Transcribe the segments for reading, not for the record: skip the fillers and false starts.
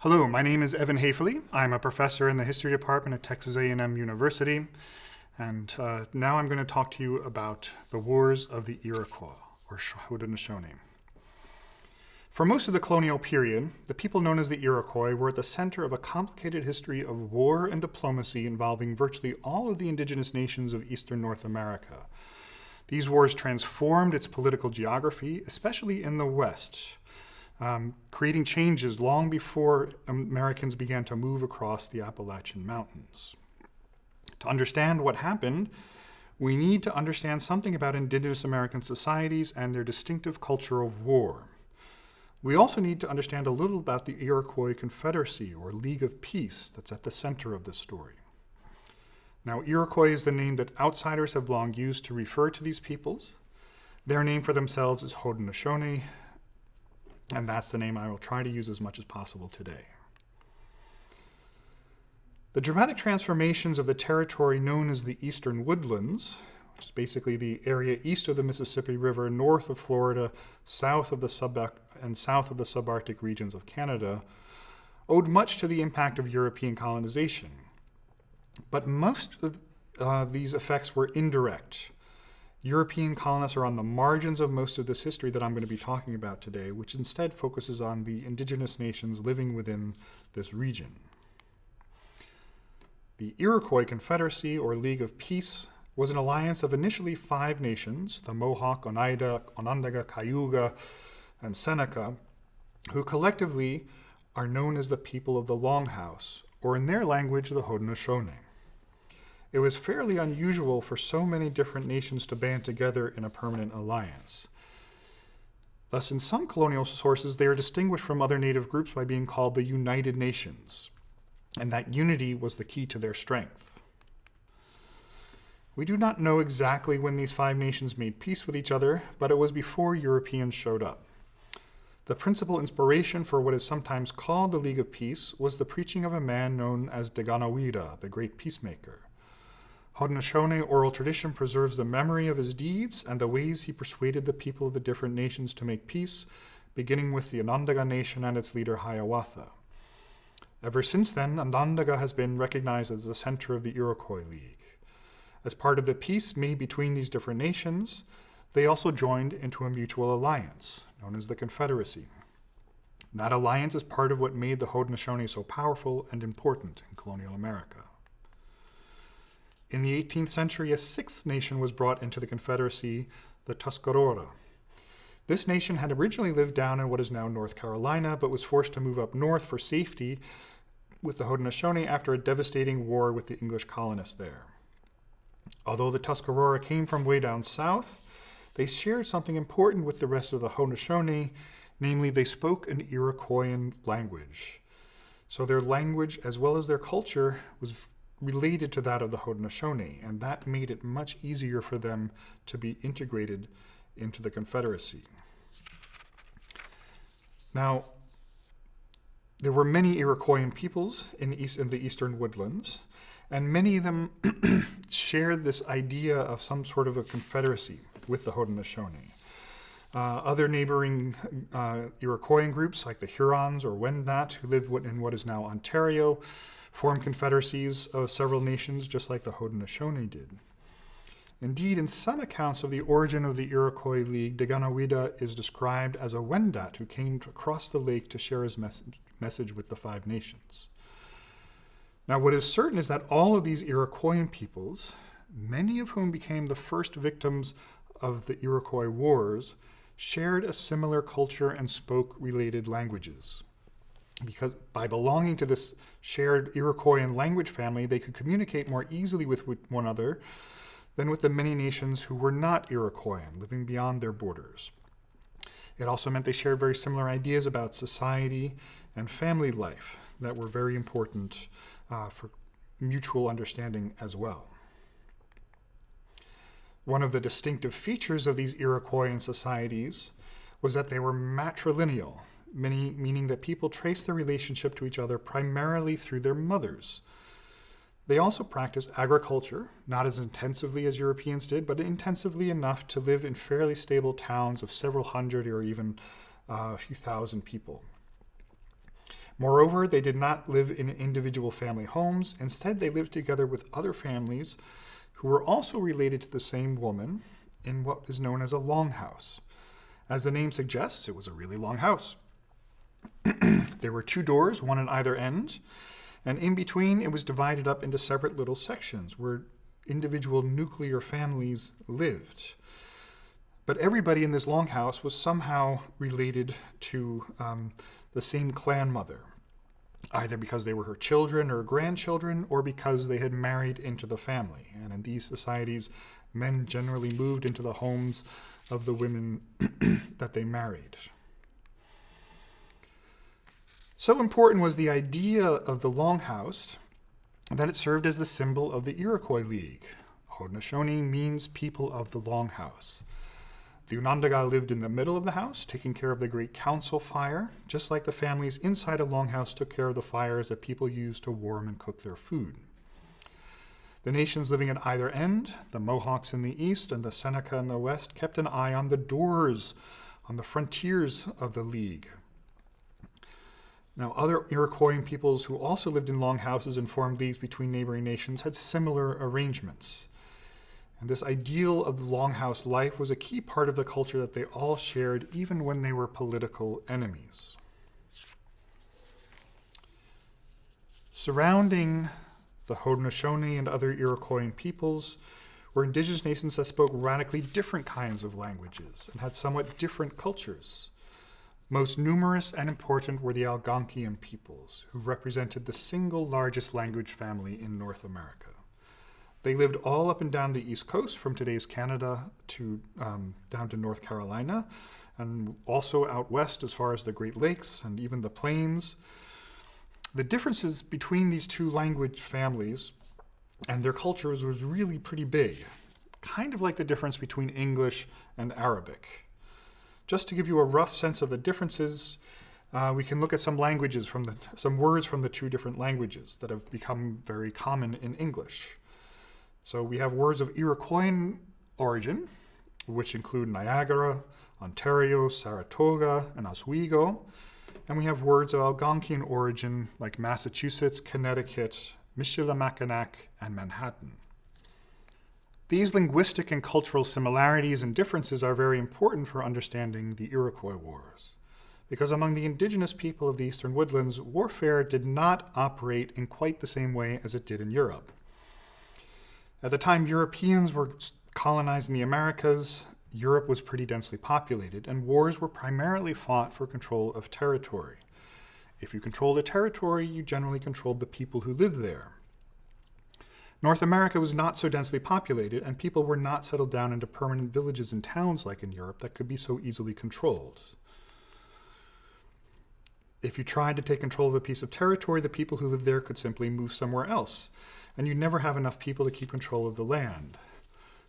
Hello, my name is Evan Haefeli. I'm a professor in the History Department at Texas A&M University, and now I'm going to talk to you about the Wars of the Iroquois, or Haudenosaunee. For most of the colonial period, the people known as the Iroquois were at the center of a complicated history of war and diplomacy involving virtually all of the indigenous nations of eastern North America. These wars transformed its political geography, especially in the West, creating changes long before Americans began to move across the Appalachian Mountains. To understand what happened, we need to understand something about indigenous American societies and their distinctive culture of war. We also need to understand a little about the Iroquois Confederacy, or League of Peace, that's at the center of this story. Now, Iroquois is the name that outsiders have long used to refer to these peoples. Their name for themselves is Haudenosaunee, and that's the name I will try to use as much as possible today. The dramatic transformations of the territory known as the Eastern Woodlands, which is basically the area east of the Mississippi River, north of Florida, south of the subarctic regions of Canada, owed much to the impact of European colonization. But most of these effects were indirect. European colonists are on the margins of most of this history that I'm going to be talking about today, which instead focuses on the indigenous nations living within this region. The Iroquois Confederacy, or League of Peace, was an alliance of initially 5 nations, the Mohawk, Oneida, Onondaga, Cayuga, and Seneca, who collectively are known as the people of the Longhouse, or in their language, the Haudenosaunee. It was fairly unusual for so many different nations to band together in a permanent alliance. Thus, in some colonial sources, they are distinguished from other native groups by being called the United Nations, and that unity was the key to their strength. We do not know exactly when these 5 nations made peace with each other, but it was before Europeans showed up. The principal inspiration for what is sometimes called the League of Peace was the preaching of a man known as Deganawida, the Great Peacemaker. Haudenosaunee oral tradition preserves the memory of his deeds and the ways he persuaded the people of the different nations to make peace, beginning with the Onondaga Nation and its leader Hiawatha. Ever since then, Onondaga has been recognized as the center of the Iroquois League. As part of the peace made between these different nations, they also joined into a mutual alliance, known as the Confederacy. That alliance is part of what made the Haudenosaunee so powerful and important in colonial America. In the 18th century, a 6th nation was brought into the Confederacy, the Tuscarora. This nation had originally lived down in what is now North Carolina, but was forced to move up north for safety with the Haudenosaunee after a devastating war with the English colonists there. Although the Tuscarora came from way down south, they shared something important with the rest of the Haudenosaunee, namely they spoke an Iroquoian language. So their language, as well as their culture, was related to that of the Haudenosaunee, and that made it much easier for them to be integrated into the Confederacy. Now, there were many Iroquoian peoples in the Eastern Woodlands, and many of them shared this idea of some sort of a confederacy with the Haudenosaunee. Other neighboring Iroquoian groups, like the Hurons or Wendat, who lived in what is now Ontario, formed confederacies of several nations, just like the Haudenosaunee did. Indeed, in some accounts of the origin of the Iroquois League, Deganawida is described as a Wendat who came across the lake to share his message with the 5 nations. Now, what is certain is that all of these Iroquoian peoples, many of whom became the first victims of the Iroquois Wars, shared a similar culture and spoke related languages. Because by belonging to this shared Iroquoian language family, they could communicate more easily with one another than with the many nations who were not Iroquoian, living beyond their borders. It also meant they shared very similar ideas about society and family life that were very important for mutual understanding as well. One of the distinctive features of these Iroquoian societies was that they were matrilineal, meaning that people trace their relationship to each other primarily through their mothers. They also practiced agriculture, not as intensively as Europeans did, but intensively enough to live in fairly stable towns of several hundred or even a few thousand people. Moreover, they did not live in individual family homes. Instead, they lived together with other families who were also related to the same woman in what is known as a longhouse. As the name suggests, it was a really long house. There were 2 doors, one at either end, and in between it was divided up into separate little sections where individual nuclear families lived. But everybody in this longhouse was somehow related to the same clan mother, either because they were her children or grandchildren, or because they had married into the family. And in these societies, men generally moved into the homes of the women that they married. So important was the idea of the longhouse that it served as the symbol of the Iroquois League. Haudenosaunee means people of the longhouse. The Onondaga lived in the middle of the house, taking care of the great council fire, just like the families inside a longhouse took care of the fires that people used to warm and cook their food. The nations living at either end, the Mohawks in the east and the Seneca in the west, kept an eye on the doors, on the frontiers of the League. Now, other Iroquoian peoples who also lived in longhouses and formed leagues between neighboring nations had similar arrangements. And this ideal of the longhouse life was a key part of the culture that they all shared, even when they were political enemies. Surrounding the Haudenosaunee and other Iroquoian peoples were indigenous nations that spoke radically different kinds of languages and had somewhat different cultures. Most numerous and important were the Algonquian peoples, who represented the single largest language family in North America. They lived all up and down the East Coast, from today's Canada to down to North Carolina, and also out west as far as the Great Lakes and even the plains. The differences between these 2 language families and their cultures was really pretty big, kind of like the difference between English and Arabic. Just to give you a rough sense of the differences, we can look at some words from the 2 different languages that have become very common in English. So we have words of Iroquoian origin, which include Niagara, Ontario, Saratoga, and Oswego. And we have words of Algonquian origin like Massachusetts, Connecticut, Michilimackinac, and Manhattan. These linguistic and cultural similarities and differences are very important for understanding the Iroquois Wars, because among the indigenous people of the Eastern Woodlands, warfare did not operate in quite the same way as it did in Europe. At the time Europeans were colonizing the Americas, Europe was pretty densely populated, and wars were primarily fought for control of territory. If you controlled a territory, you generally controlled the people who lived there. North America was not so densely populated, and people were not settled down into permanent villages and towns like in Europe that could be so easily controlled. If you tried to take control of a piece of territory, the people who lived there could simply move somewhere else, and you'd never have enough people to keep control of the land.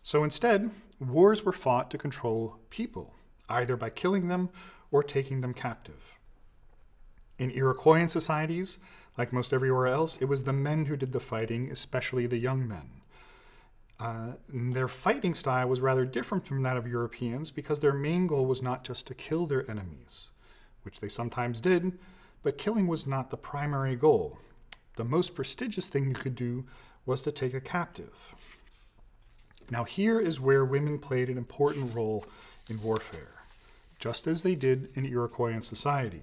So instead, wars were fought to control people, either by killing them or taking them captive. In Iroquoian societies, like most everywhere else, it was the men who did the fighting, especially the young men. Their fighting style was rather different from that of Europeans because their main goal was not just to kill their enemies, which they sometimes did, but killing was not the primary goal. The most prestigious thing you could do was to take a captive. Now here is where women played an important role in warfare, just as they did in Iroquoian society.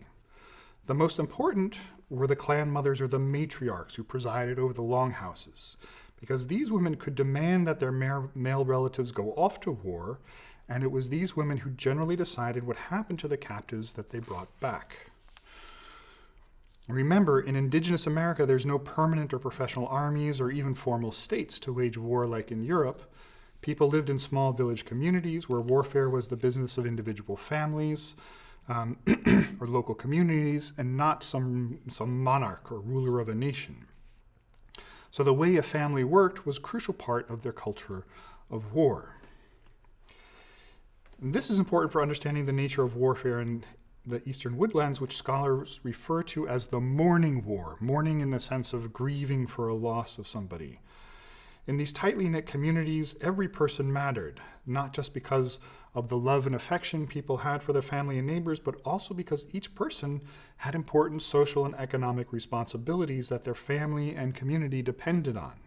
The most important were the clan mothers or the matriarchs who presided over the longhouses, because these women could demand that their male relatives go off to war, and it was these women who generally decided what happened to the captives that they brought back. Remember, in indigenous America, there's no permanent or professional armies or even formal states to wage war like in Europe. People lived in small village communities where warfare was the business of individual families, or local communities, and not some monarch or ruler of a nation. So the way a family worked was a crucial part of their culture of war. And this is important for understanding the nature of warfare in the Eastern Woodlands, which scholars refer to as the mourning war, mourning in the sense of grieving for a loss of somebody. In these tightly knit communities, every person mattered, not just because of the love and affection people had for their family and neighbors, but also because each person had important social and economic responsibilities that their family and community depended on.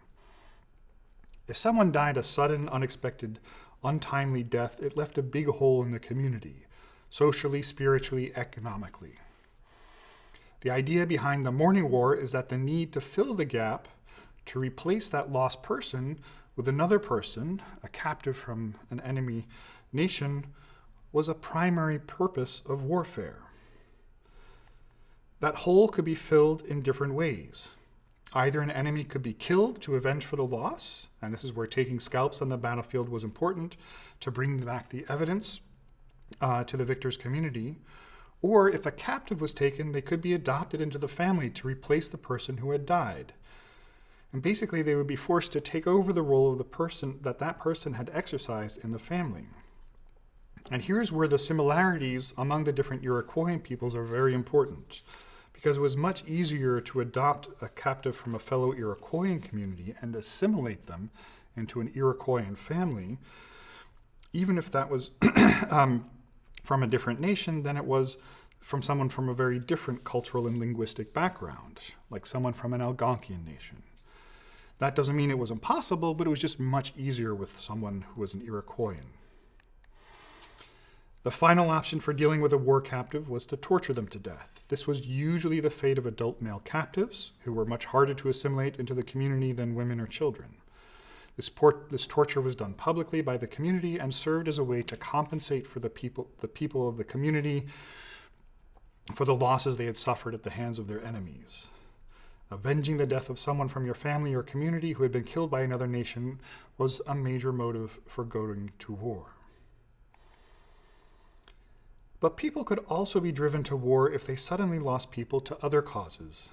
If someone died a sudden, unexpected, untimely death, it left a big hole in the community, socially, spiritually, economically. The idea behind the mourning war is that the need to fill the gap, to replace that lost person with another person, a captive from an enemy nation, was a primary purpose of warfare. That hole could be filled in different ways. Either an enemy could be killed to avenge for the loss, and this is where taking scalps on the battlefield was important to bring back the evidence to the victor's community, or if a captive was taken, they could be adopted into the family to replace the person who had died. And basically, they would be forced to take over the role of the person that person had exercised in the family. And here's where the similarities among the different Iroquoian peoples are very important, because it was much easier to adopt a captive from a fellow Iroquoian community and assimilate them into an Iroquoian family, even if that was from a different nation than it was from someone from a very different cultural and linguistic background, like someone from an Algonquian nation. That doesn't mean it was impossible, but it was just much easier with someone who was an Iroquoian. The final option for dealing with a war captive was to torture them to death. This was usually the fate of adult male captives, who were much harder to assimilate into the community than women or children. This torture was done publicly by the community and served as a way to compensate for the people of the community for the losses they had suffered at the hands of their enemies. Avenging the death of someone from your family or community who had been killed by another nation was a major motive for going to war. But people could also be driven to war if they suddenly lost people to other causes,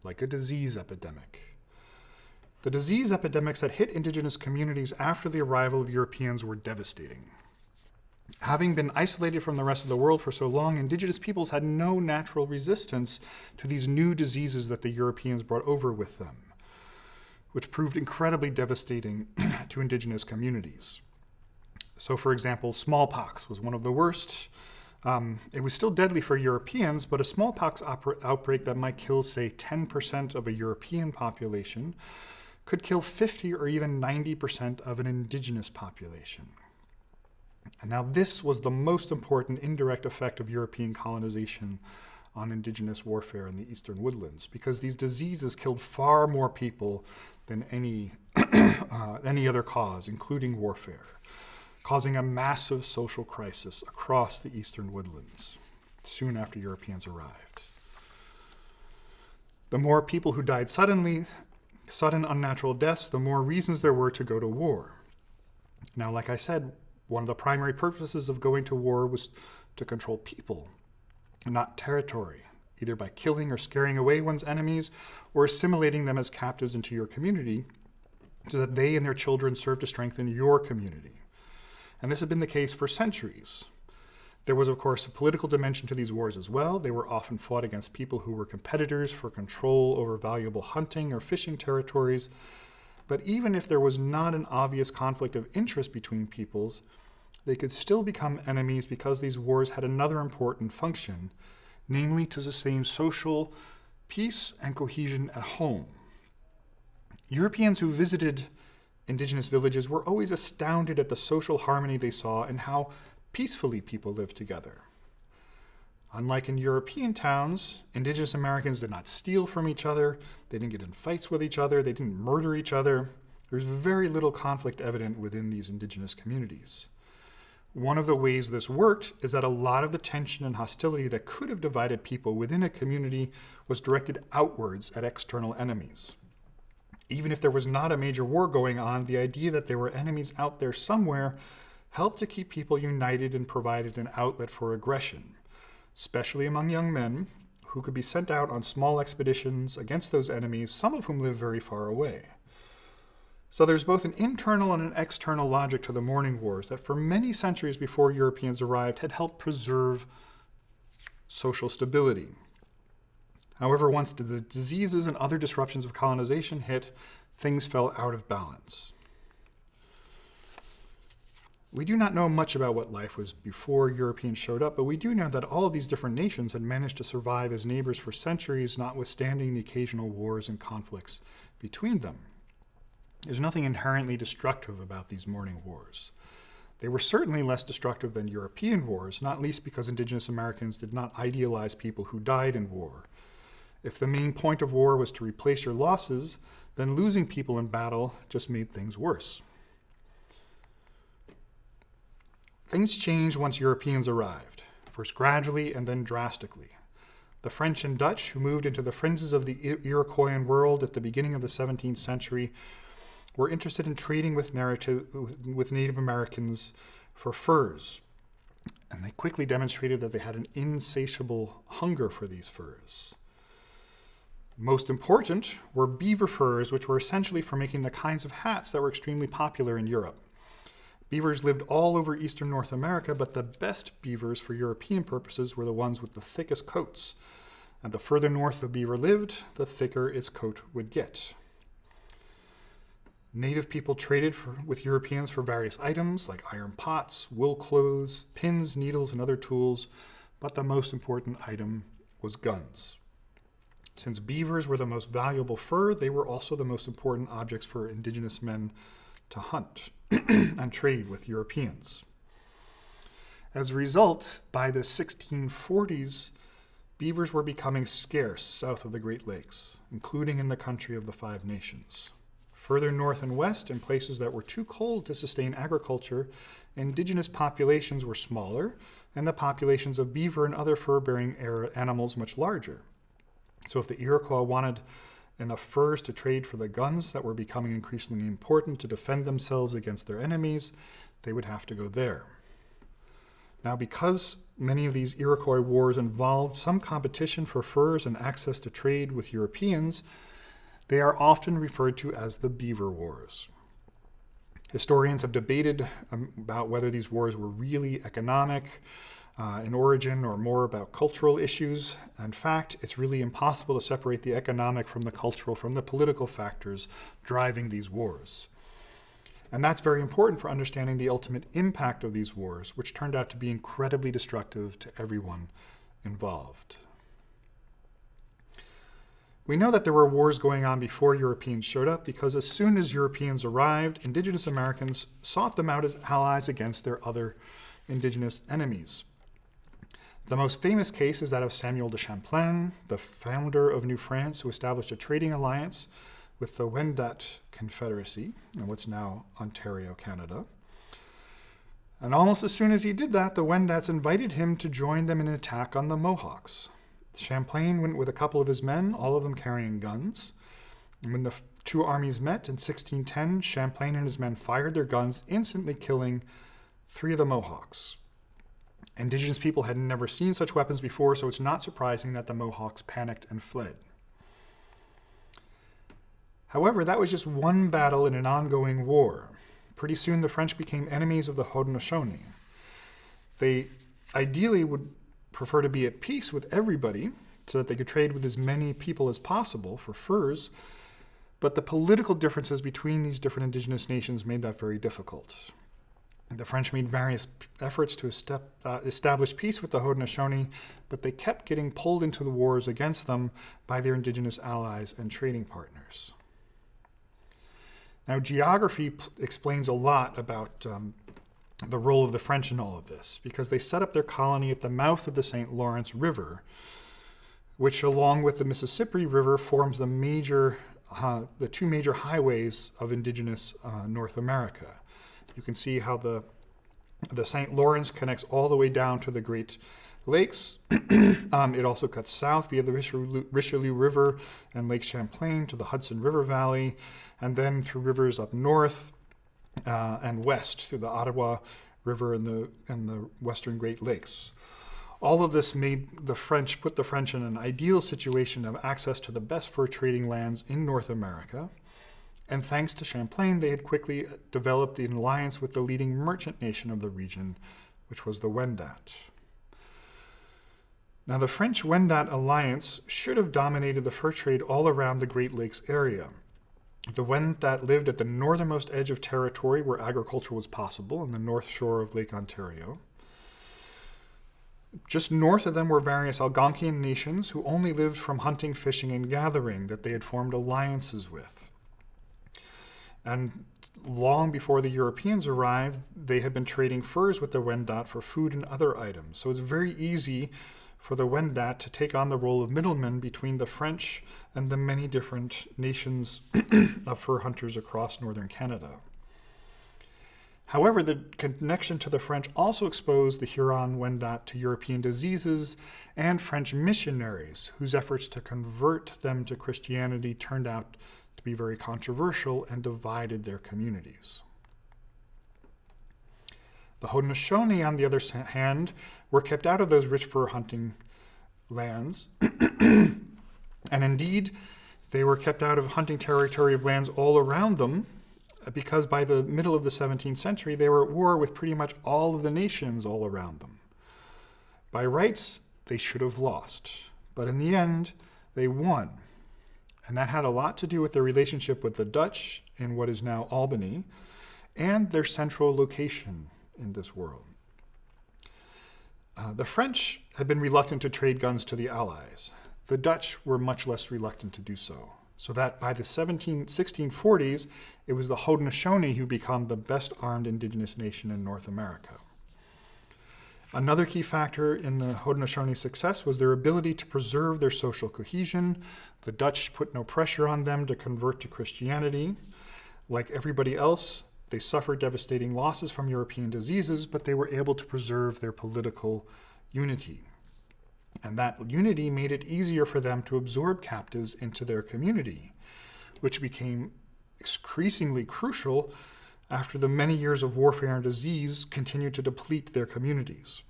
like a disease epidemic. The disease epidemics that hit indigenous communities after the arrival of Europeans were devastating. Having been isolated from the rest of the world for so long, indigenous peoples had no natural resistance to these new diseases that the Europeans brought over with them, which proved incredibly devastating to indigenous communities. So, for example, smallpox was one of the worst. It was still deadly for Europeans, but a smallpox outbreak that might kill, say, 10% of a European population could kill 50 or even 90% of an indigenous population. And now this was the most important indirect effect of European colonization on indigenous warfare in the eastern woodlands, because these diseases killed far more people than any other cause, including warfare, causing a massive social crisis across the eastern woodlands soon after Europeans arrived. The more people who died sudden unnatural deaths, the more reasons there were to go to war. Now, like I said, one of the primary purposes of going to war was to control people, not territory, either by killing or scaring away one's enemies or assimilating them as captives into your community so that they and their children serve to strengthen your community. And this had been the case for centuries. There was, of course, a political dimension to these wars as well. They were often fought against people who were competitors for control over valuable hunting or fishing territories. But even if there was not an obvious conflict of interest between peoples, they could still become enemies because these wars had another important function, namely to sustain social peace and cohesion at home. Europeans who visited indigenous villages were always astounded at the social harmony they saw and how peacefully people lived together. Unlike in European towns, indigenous Americans did not steal from each other, they didn't get in fights with each other, they didn't murder each other. There's very little conflict evident within these indigenous communities. One of the ways this worked is that a lot of the tension and hostility that could have divided people within a community was directed outwards at external enemies. Even if there was not a major war going on, the idea that there were enemies out there somewhere helped to keep people united and provided an outlet for aggression, especially among young men who could be sent out on small expeditions against those enemies, some of whom lived very far away. So there's both an internal and an external logic to the mourning wars that for many centuries before Europeans arrived had helped preserve social stability. However, once the diseases and other disruptions of colonization hit, things fell out of balance. We do not know much about what life was before Europeans showed up, but we do know that all of these different nations had managed to survive as neighbors for centuries, notwithstanding the occasional wars and conflicts between them. There's nothing inherently destructive about these mourning wars. They were certainly less destructive than European wars, not least because Indigenous Americans did not idealize people who died in war. If the main point of war was to replace your losses, then losing people in battle just made things worse. Things changed once Europeans arrived, first gradually and then drastically. The French and Dutch, who moved into the fringes of the Iroquoian world at the beginning of the 17th century, were interested in trading with Native Americans for furs, and they quickly demonstrated that they had an insatiable hunger for these furs. Most important were beaver furs, which were essentially for making the kinds of hats that were extremely popular in Europe. Beavers lived all over eastern North America, but the best beavers for European purposes were the ones with the thickest coats. And the further north a beaver lived, the thicker its coat would get. Native people traded with Europeans for various items like iron pots, wool clothes, pins, needles, and other tools, but the most important item was guns. Since beavers were the most valuable fur, they were also the most important objects for indigenous men to hunt and trade with Europeans. As a result, by the 1640s, beavers were becoming scarce south of the Great Lakes, including in the country of the Five Nations. Further north and west, in places that were too cold to sustain agriculture, indigenous populations were smaller, and the populations of beaver and other fur-bearing animals much larger. So if the Iroquois wanted enough furs to trade for the guns that were becoming increasingly important to defend themselves against their enemies, they would have to go there. Now, because many of these Iroquois wars involved some competition for furs and access to trade with Europeans, they are often referred to as the Beaver Wars. Historians have debated about whether these wars were really economic in origin or more about cultural issues. In fact, it's really impossible to separate the economic from the cultural from the political factors driving these wars. And that's very important for understanding the ultimate impact of these wars, which turned out to be incredibly destructive to everyone involved. We know that there were wars going on before Europeans showed up because as soon as Europeans arrived, Indigenous Americans sought them out as allies against their other Indigenous enemies. The most famous case is that of Samuel de Champlain, the founder of New France, who established a trading alliance with the Wendat Confederacy, in what's now Ontario, Canada. And almost as soon as he did that, the Wendats invited him to join them in an attack on the Mohawks. Champlain went with a couple of his men, all of them carrying guns. And when the two armies met in 1610, Champlain and his men fired their guns, instantly killing 3 of the Mohawks. Indigenous people had never seen such weapons before, so it's not surprising that the Mohawks panicked and fled. However, that was just one battle in an ongoing war. Pretty soon the French became enemies of the Haudenosaunee. They ideally would prefer to be at peace with everybody so that they could trade with as many people as possible for furs, but the political differences between these different indigenous nations made that very difficult. The French made various efforts to establish peace with the Haudenosaunee, but they kept getting pulled into the wars against them by their indigenous allies and trading partners. Now, geography explains a lot about the role of the French in all of this, because they set up their colony at the mouth of the St. Lawrence River, which along with the Mississippi River forms the two major highways of indigenous North America. You can see how the St. Lawrence connects all the way down to the Great Lakes. It also cuts south via the Richelieu River and Lake Champlain to the Hudson River Valley, and then through rivers up north and west through the Ottawa River and the Western Great Lakes. All of this put the French in an ideal situation of access to the best fur trading lands in North America. And thanks to Champlain, they had quickly developed an alliance with the leading merchant nation of the region, which was the Wendat. Now, the French-Wendat alliance should have dominated the fur trade all around the Great Lakes area. The Wendat lived at the northernmost edge of territory where agriculture was possible, on the north shore of Lake Ontario. Just north of them were various Algonquian nations who only lived from hunting, fishing, and gathering that they had formed alliances with. And long before the Europeans arrived, they had been trading furs with the Wendat for food and other items. So it's very easy for the Wendat to take on the role of middlemen between the French and the many different nations of fur hunters across northern Canada. However, the connection to the French also exposed the Huron-Wendat to European diseases and French missionaries, whose efforts to convert them to Christianity turned out to be very controversial and divided their communities. The Haudenosaunee, on the other hand, were kept out of those rich fur hunting lands, and indeed, they were kept out of hunting territory of lands all around them, because by the middle of the 17th century, they were at war with pretty much all of the nations all around them. By rights, they should have lost, but in the end, they won. And that had a lot to do with their relationship with the Dutch in what is now Albany, and their central location in this world. The French had been reluctant to trade guns to the Allies. The Dutch were much less reluctant to do so. So that by the 1640s, it was the Haudenosaunee who became the best armed indigenous nation in North America. Another key factor in the Haudenosaunee success was their ability to preserve their social cohesion. The Dutch put no pressure on them to convert to Christianity. Like everybody else, they suffered devastating losses from European diseases, but they were able to preserve their political unity. And that unity made it easier for them to absorb captives into their community, which became increasingly crucial after the many years of warfare and disease continued to deplete their communities.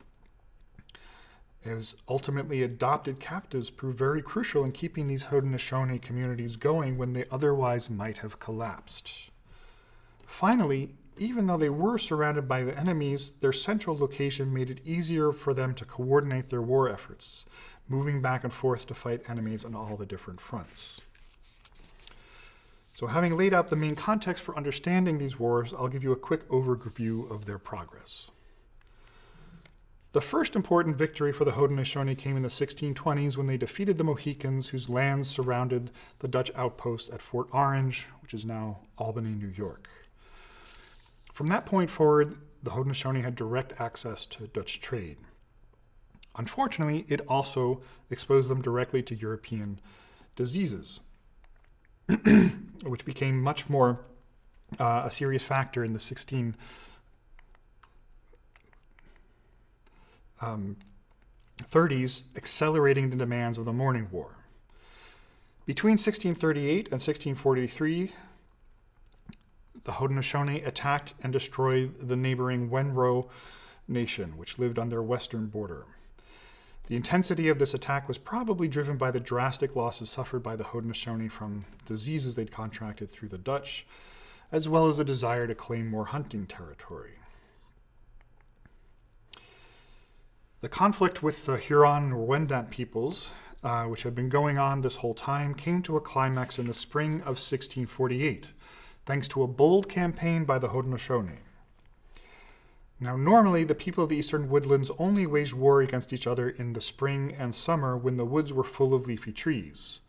As ultimately adopted captives proved very crucial in keeping these Haudenosaunee communities going when they otherwise might have collapsed. Finally, even though they were surrounded by the enemies, their central location made it easier for them to coordinate their war efforts, moving back and forth to fight enemies on all the different fronts. So having laid out the main context for understanding these wars, I'll give you a quick overview of their progress. The first important victory for the Haudenosaunee came in the 1620s when they defeated the Mohicans, whose lands surrounded the Dutch outpost at Fort Orange, which is now Albany, New York. From that point forward, the Haudenosaunee had direct access to Dutch trade. Unfortunately, it also exposed them directly to European diseases, which became much more a serious factor in the 1630s, accelerating the demands of the Mourning War. Between 1638 and 1643, the Haudenosaunee attacked and destroyed the neighboring Wenro nation, which lived on their western border. The intensity of this attack was probably driven by the drastic losses suffered by the Haudenosaunee from diseases they'd contracted through the Dutch, as well as a desire to claim more hunting territory. The conflict with the Huron or Wendat peoples, which had been going on this whole time, came to a climax in the spring of 1648, thanks to a bold campaign by the Haudenosaunee. Now, normally, the people of the eastern woodlands only waged war against each other in the spring and summer when the woods were full of leafy trees.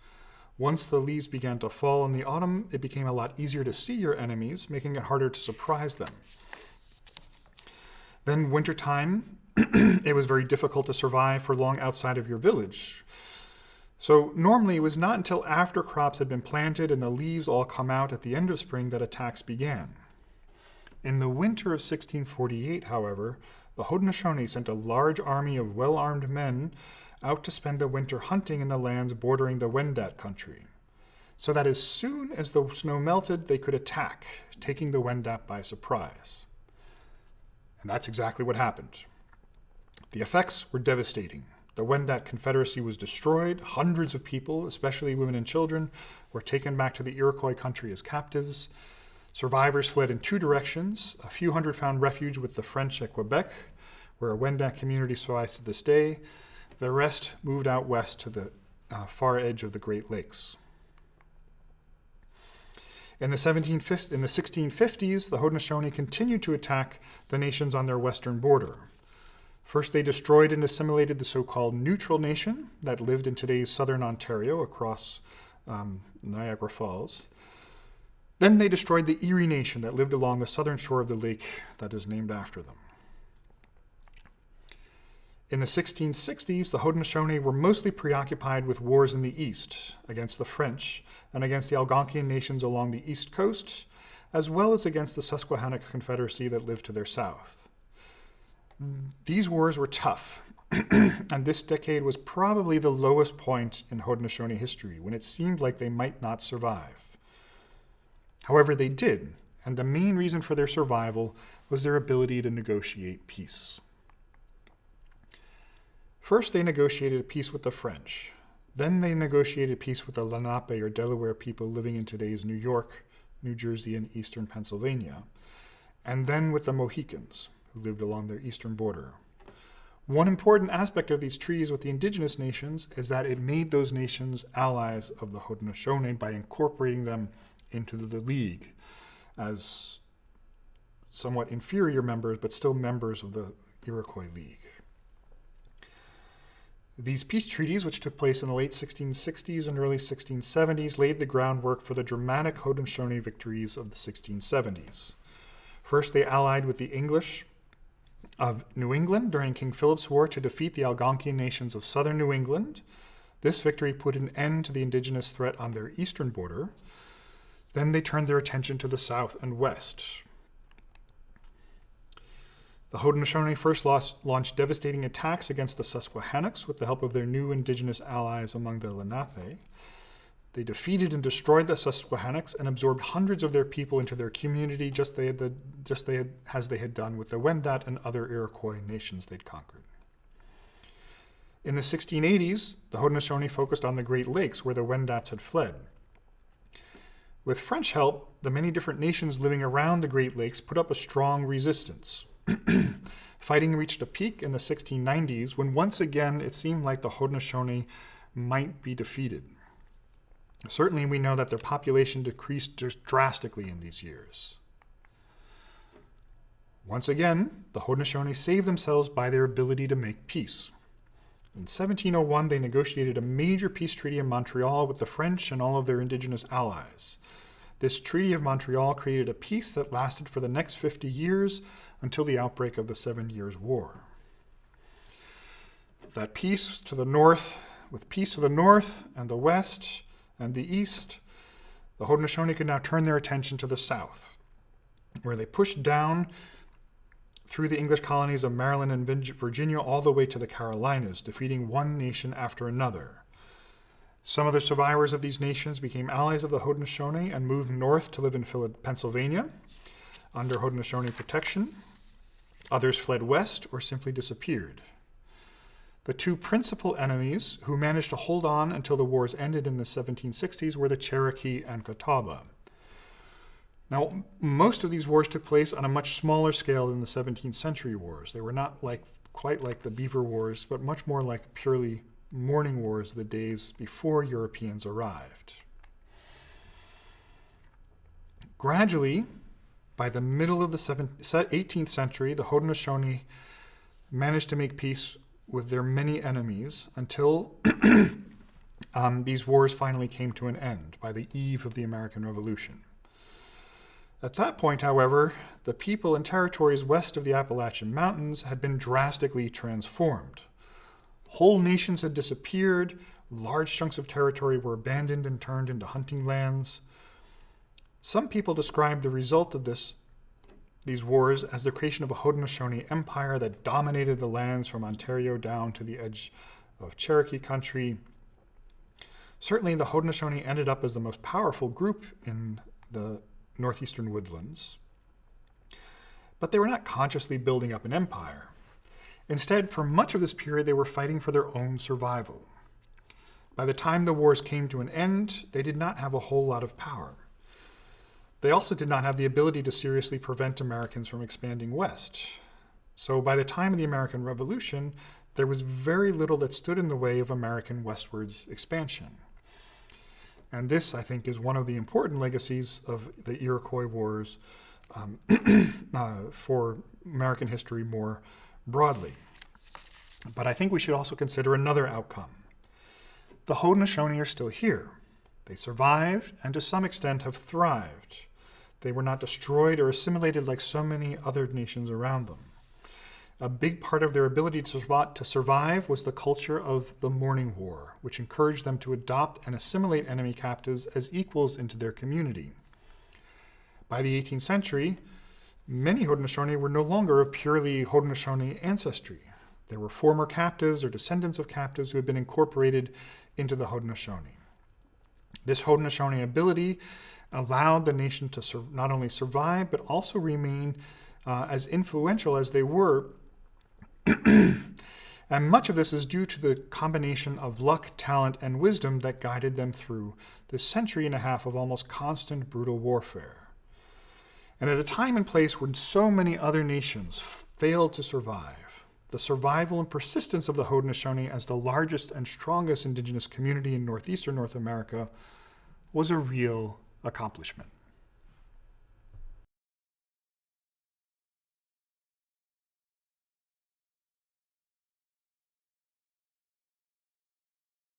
Once the leaves began to fall in the autumn, it became a lot easier to see your enemies, making it harder to surprise them. Then wintertime, it was very difficult to survive for long outside of your village. So normally it was not until after crops had been planted and the leaves all come out at the end of spring that attacks began. In the winter of 1648, however, the Haudenosaunee sent a large army of well-armed men out to spend the winter hunting in the lands bordering the Wendat country, so that as soon as the snow melted, they could attack, taking the Wendat by surprise. And that's exactly what happened. The effects were devastating. The Wendat Confederacy was destroyed. Hundreds of people, especially women and children, were taken back to the Iroquois country as captives. Survivors fled in two directions. A few hundred found refuge with the French at Quebec, where a Wendat community survives to this day. The rest moved out west to the far edge of the Great Lakes. In the 1650s, the Haudenosaunee continued to attack the nations on their western border. First, they destroyed and assimilated the so-called neutral nation that lived in today's southern Ontario across Niagara Falls. Then they destroyed the Erie Nation that lived along the southern shore of the lake that is named after them. In the 1660s, the Haudenosaunee were mostly preoccupied with wars in the east against the French and against the Algonquian nations along the east coast, as well as against the Susquehannock Confederacy that lived to their south. These wars were tough, and this decade was probably the lowest point in Haudenosaunee history, when it seemed like they might not survive. However, they did, and the main reason for their survival was their ability to negotiate peace. First, they negotiated a peace with the French. Then they negotiated peace with the Lenape or Delaware people living in today's New York, New Jersey, and eastern Pennsylvania, and then with the Mohicans, who lived along their eastern border. One important aspect of these treaties with the indigenous nations is that it made those nations allies of the Haudenosaunee by incorporating them into the League as somewhat inferior members, but still members of the Iroquois League. These peace treaties, which took place in the late 1660s and early 1670s, laid the groundwork for the dramatic Haudenosaunee victories of the 1670s. First, they allied with the English of New England during King Philip's War to defeat the Algonquian nations of southern New England. This victory put an end to the indigenous threat on their eastern border. Then they turned their attention to the south and west. The Haudenosaunee first launched devastating attacks against the Susquehannocks with the help of their new indigenous allies among the Lenape. They defeated and destroyed the Susquehannocks and absorbed hundreds of their people into their community, just as they had done with the Wendat and other Iroquois nations they'd conquered. In the 1680s, the Haudenosaunee focused on the Great Lakes, where the Wendats had fled. With French help, the many different nations living around the Great Lakes put up a strong resistance. Fighting reached a peak in the 1690s when once again it seemed like the Haudenosaunee might be defeated. Certainly we know that their population decreased drastically in these years. Once again, the Haudenosaunee saved themselves by their ability to make peace. In 1701, they negotiated a major peace treaty in Montreal with the French and all of their indigenous allies. This Treaty of Montreal created a peace that lasted for the next 50 years until the outbreak of the 7 Years' War. That peace to the north, with peace to the north and the west and the east, the Haudenosaunee could now turn their attention to the south, where they pushed down through the English colonies of Maryland and Virginia all the way to the Carolinas, defeating one nation after another. Some of the survivors of these nations became allies of the Haudenosaunee and moved north to live in Pennsylvania under Haudenosaunee protection. Others fled west or simply disappeared. The two principal enemies who managed to hold on until the wars ended in the 1760s were the Cherokee and Catawba. Now, most of these wars took place on a much smaller scale than the 17th century wars. They were not quite like the Beaver Wars, but much more like purely mourning wars the days before Europeans arrived. Gradually, by the middle of the 18th century, the Haudenosaunee managed to make peace with their many enemies until these wars finally came to an end by the eve of the American Revolution. At that point, however, the people and territories west of the Appalachian Mountains had been drastically transformed. Whole nations had disappeared, large chunks of territory were abandoned and turned into hunting lands. Some people describe the result of these wars as the creation of a Haudenosaunee empire that dominated the lands from Ontario down to the edge of Cherokee country. Certainly, the Haudenosaunee ended up as the most powerful group in the northeastern woodlands. But they were not consciously building up an empire. Instead, for much of this period, they were fighting for their own survival. By the time the wars came to an end, they did not have a whole lot of power. They also did not have the ability to seriously prevent Americans from expanding west. So by the time of the American Revolution, there was very little that stood in the way of American westward expansion. And this, I think, is one of the important legacies of the Iroquois Wars for American history more broadly. But I think we should also consider another outcome. The Haudenosaunee are still here. They survived and to some extent have thrived. They were not destroyed or assimilated like so many other nations around them. A big part of their ability to survive was the culture of the mourning war, which encouraged them to adopt and assimilate enemy captives as equals into their community. By the 18th century, many Haudenosaunee were no longer of purely Haudenosaunee ancestry. There were former captives or descendants of captives who had been incorporated into the Haudenosaunee. This Haudenosaunee ability allowed the nation to not only survive, but also remain as influential as they were. And much of this is due to the combination of luck, talent, and wisdom that guided them through this century and a half of almost constant brutal warfare. And at a time and place when so many other nations failed to survive, the survival and persistence of the Haudenosaunee as the largest and strongest indigenous community in northeastern North America was a real accomplishment.